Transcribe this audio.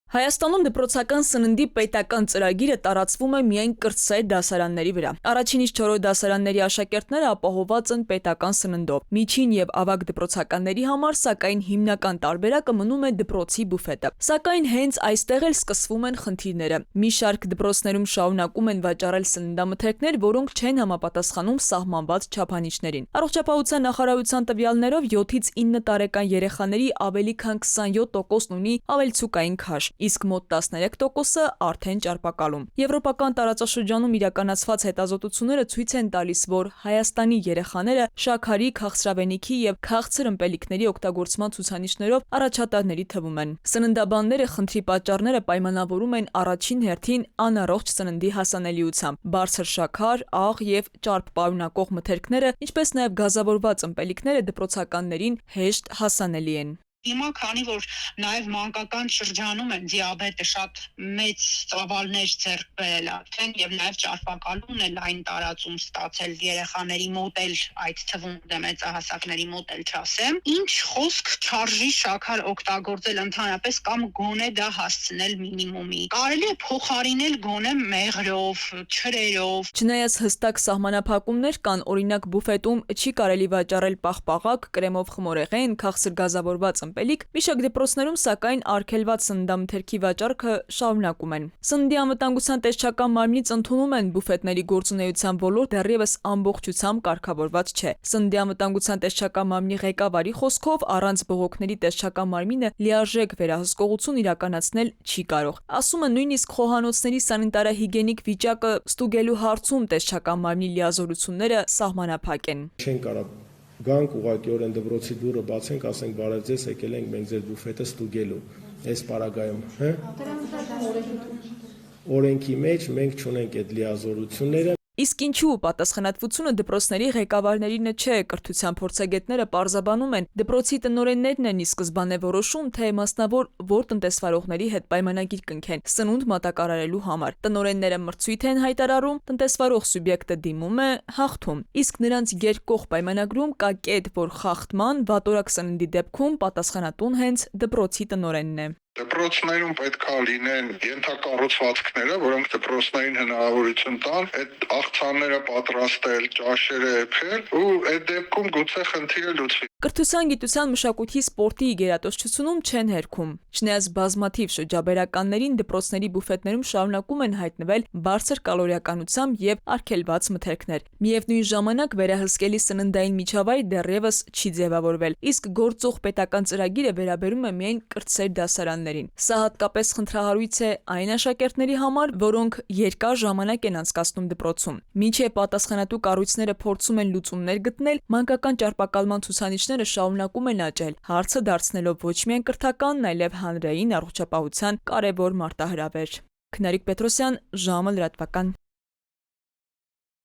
Հայաստանում դպրոցական սննդի պետական ծրագիրը տարածվում է միայն կրտսեր դասարանների վրա։ Առաջինից 4-րդ դասարանների աշակերտները ապահովված են պետական սննդով։ Միջին եւ ավագ դպրոցականների համար, սակայն, հիմնական տարբերակը մնում է դպրոցի բուֆետը։ Սակայն հենց այստեղ էլ սկսվում են խնդիրները։ Մի շարք դպրոցներում շարունակում են վաճառել սննդամթերքներ, որոնք չեն համապատասխանում սահմանված չափանիշներին։ Առողջապահության նախարարության տվյալներով 7-ից 9 տարեկան երեխաների ավելի քան 27%-ն ունի ավելցուկային քաշ, իսկ մոտ 13%-ը արդեն ճարպակալում։ Եվրոպական տարածաշրջանում իրականացված հետազոտությունները ցույց են տալիս, որ Հայաստանի երեխաները շաքարի, քաղցրավենիքի եւ քաղցր ըմպելիքների օգտագործման ցուցանիշներով առաջատարների թվում են։ Սննդաբանները խնդրի պատճառները պայմանավորում են առաջին հերթին անառողջ սննդի հասանելիությամբ։ Բարձր շաքար, աղ եւ ճարպ պարունակող մթերքները, ինչպես նաեւ գազավորված ըմպելիքները դպրոցականներին հեշտ հասանելի են։ Հիմա քանի որ նաև մանկական շրջանում են դիաբետը շատ մեծ ծավալներ ձեռք բերել արդեն եւ նաև ճարպակալումն է լայն տարածում ստացել երեխաների մոտ էլ, այդ թվում դե մեծահասակների մոտ էլ չասեմ, ինչ խոսք չարժի շաքար օգտագործել ընդհանրապես կամ գոնե դա հասցնել մինիմումի։ Կարելի է փոխարինել գոնե մեղրով, չրերով։ Չնայած հստակ սահմանափակումներ կան, օրինակ բուֆետում չի կարելի վաճառել պաղպաղակ, կրեմով խմորեղեն, քաղցր գազավորված ըմպելիք, մի շարք դպրոցներում սակայն արգելված սննդամթերքի վաճառքը շարունակում են։ Սննդի անվտանգության տեսչական մարմնից ընդունում են բուֆետների գործունեության ոլորտ դեռևս ամբողջությամբ կարգավորված չէ։ Սննդի անվտանգության տեսչական մարմնի ղեկավարի խոսքով առանց բողոքների տեսչական մարմինը լիարժեք վերահսկողություն իրականացնել չի կարող։ Ասում են նույնիսկ խոհանոցների սանիտարահիգիենիկ վիճակը ստուգելու հարցում տեսչական մարմնի լիազորությունները սահմանափակ են։ Չեն կարող գանք ուղղակիորեն դպրոցի դուռը բացենք, ասենք բարև ձեզ, եկել ենք մենք ձեր բուֆետը ստուգելու։ Այս պարագայում, օրենքի մեջ մենք չունենք այդ լիազորությունները։ Իսկ ինչու պատասխանատվությունը դպրոցների ղեկավարներինը չէ, կրթության փորձագետները պարզաբանում են, դպրոցի տնօրեններն են ի սկզբանե որոշում, թե մասնավոր որ տնտեսվարողների հետ պայմանագիր կնքեն սնունդ մատակարարելու համար։ Տնօրենները մրցույթ են հայտարարում, տնտեսվարող սուբյեկտը դիմում է, հաղթում։ Իսկ նրանց երկկողմ պայմանագրում կա կետ, որ խախտման, վատորակ սննդի դեպքում պատասխանատուն հենց դպրոցի տնօրենն է։ Դպրոցներում պետք է լինեն ենթակառուցվածքները, որոնք դպրոցներին հնարավորություն տան այդ աղցանները պատրաստել, ճաշերը էփել ու այդ դեպքում գուցե խնդիրը լուծվի։ Կրթության, գիտության, մշակույթի, սպորտի գերատեսչությունում չեն հերքում։ Չնայած բազմաթիվ շրջաբերականներին դպրոցների բուֆետներում շարունակում են հայտնվել բարձր կալորիականությամբ եւ արգելված մթերքներ։ Միևնույն ժամանակ վերահսկելի սննդային միջավայր դեռևս չի ձևավորվել, իսկ գործող պետական ծրագիրը վերաբերում է միայն կրտսեր դասարաններին։ Սա հատկապես խնդրահարույց է այն աշակերտների համար, որոնք երկար ժամանակ են անցկացնում դպրոցում։ Մինչև պատասխանատու կառույցները փորձում են լուծումներ գտնել, մանկական ճարպակալման ցուցանիշները շարունակում են աճել, հարցը դարձնելով ոչ միայն կրթական, այլև հանրային առողջապահության կարևոր մարտահրավեր։ Քնարիկ Պետրոսյան, ժամը լրատվական։